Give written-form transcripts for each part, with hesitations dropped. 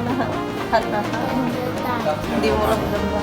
lahat na. Hindi mo lang ganda.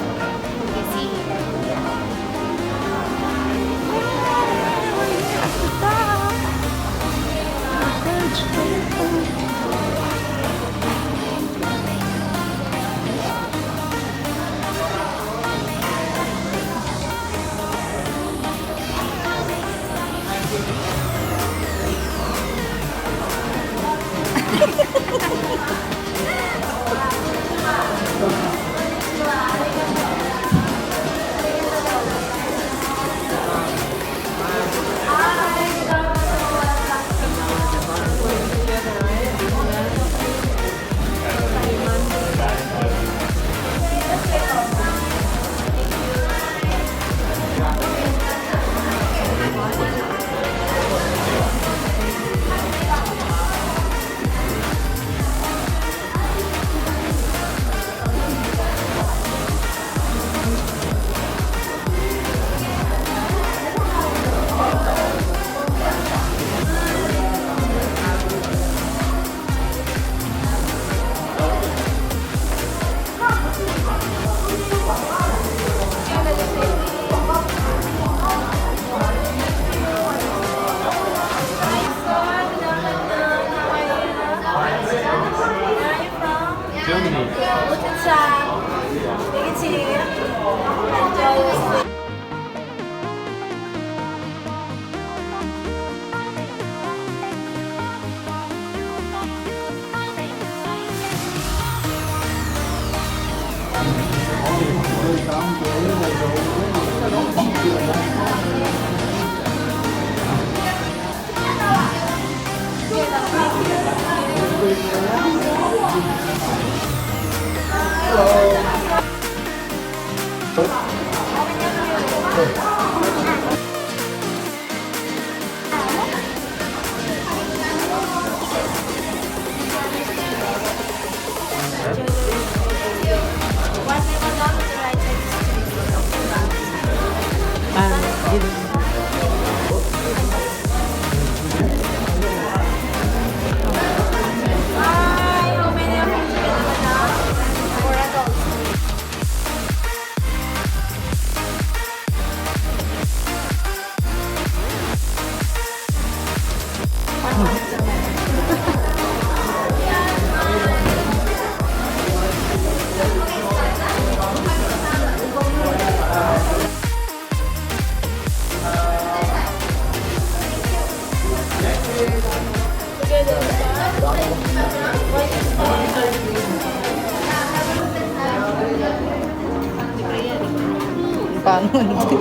Paano hindi?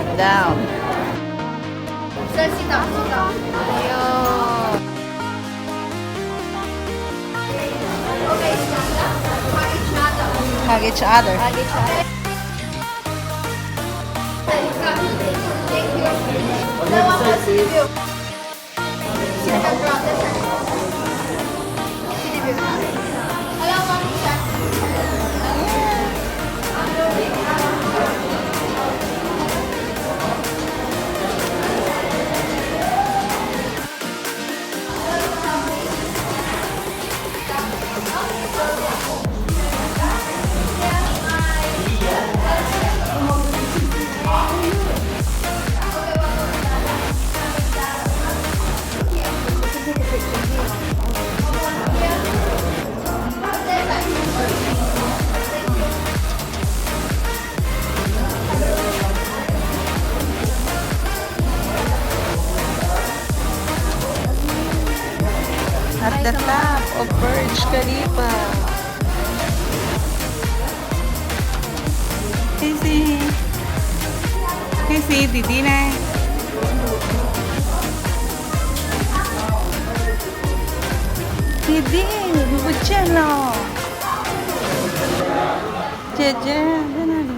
Sit down. Sir, sit down, sit down. Ayun. Okay, hug each other. Hug each other. Hug each other. Thank you. No one wants to see you. Sit down, drop the hand. Hello, Mom. At the top of Burj Khalifa. Hey, Didi na. Didi, bubuchelo. Jeje, ganun.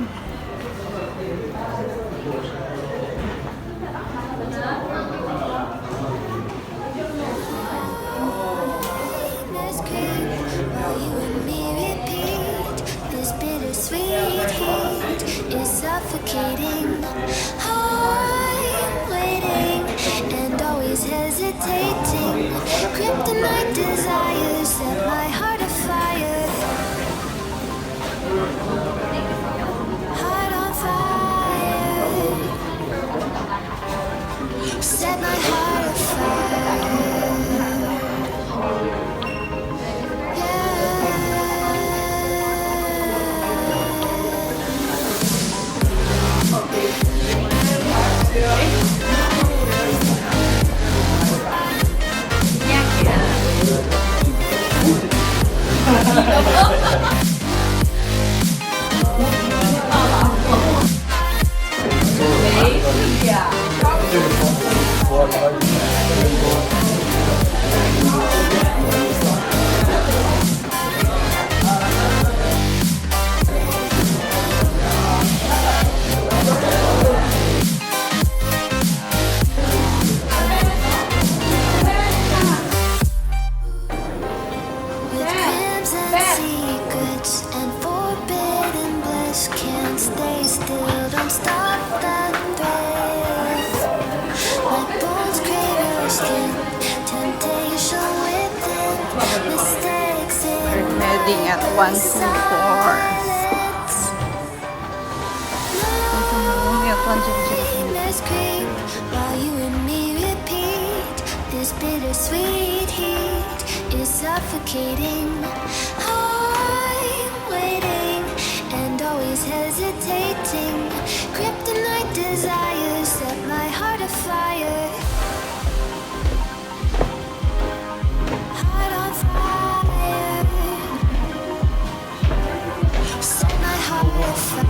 Suffocating, I'm waiting and always hesitating. Kryptonite desires set my heart afire. Heart on fire. Set my heart afire. Heading at 124. While you and me repeat, this bittersweet heat is suffocating. I'm waiting and always hesitating. Kryptonite desires set my heart afire. Heart on fire. Set my heart afire.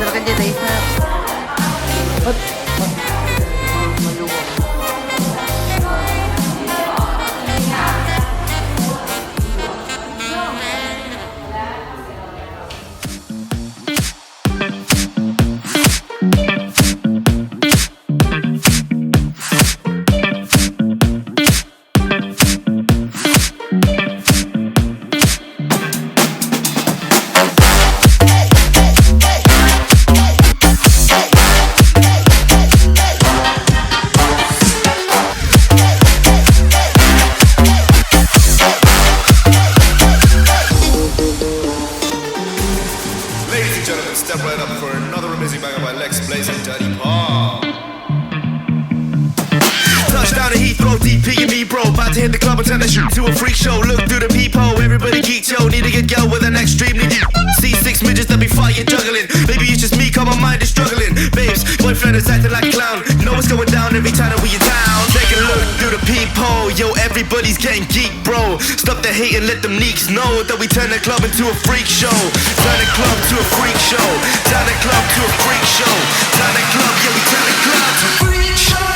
Silakan aja Daisa. Step right up for another amazing banger by Lex Blaze and Daddy Paul. Touchdown to Heathrow, DP and me bro. About to hit the club and turn the shoot to a freak show. Look through the peephole, everybody geek yo. Need to get girl with an extremely deep. See 6 midgets that be fire juggling. Maybe it's just me, cause my mind is struggling. Babes, boyfriend is acting like a clown. Know what's going down every time that we in town. Take a look through the peephole, yo, everybody's getting geek bro. Stop the hate and let them neeks know that we turn the club into a freak show. Turn the club to a freak show. Turn the club to a freak show. Turn the club, yeah, we turn the club to a freak show.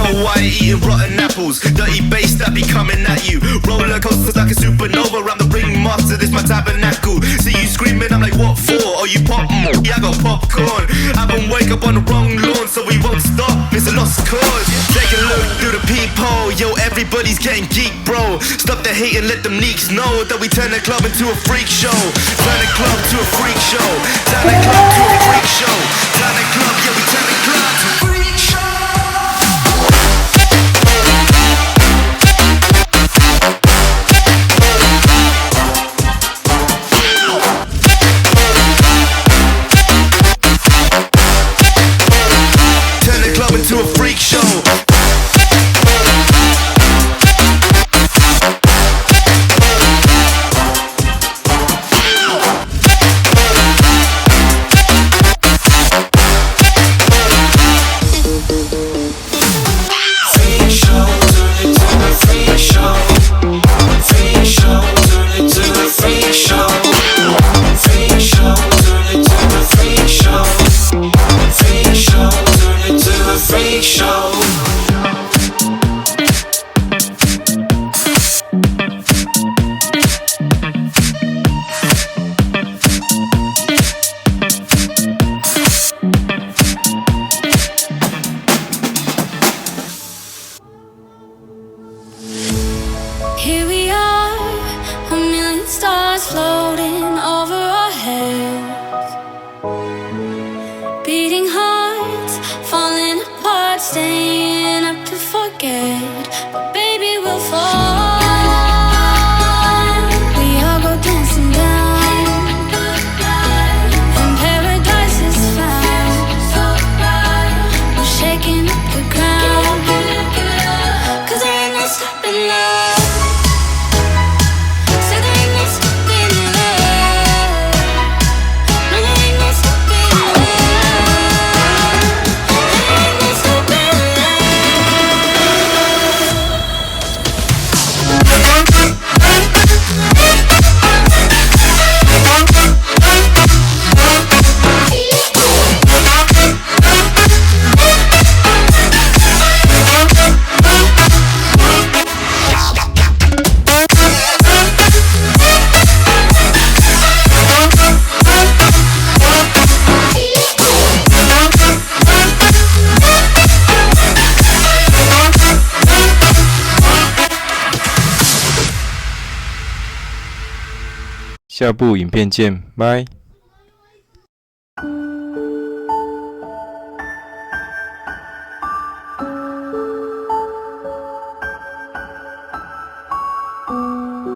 Snow White eating rotten apples. Dirty bass that be coming at you. Roller coasters like a supernova. I'm the ringmaster, this my tabernacle. See you screaming, I'm like, what for? Oh, you pop? Yeah, I got popcorn. I haven't wake up on the wrong lawn, so we won't stop. It's a lost cause. Take a look through the peephole. Yo, everybody's getting geek, bro. Stop the hate and let them neeks know that we turn the club into a freak show. Turn the club to a freak show. Turn the club to a freak show. Turn the club, yeah, we turn the club to a freak show. Turn the club into a freak show. Here we are, a million stars floating over our heads. Beating hearts, falling apart, staying up to forget. But baby, we'll fall. We all go dancing down, and paradise is found. We're shaking up the ground, 'cause there ain't no stopping now.下部影片见，拜。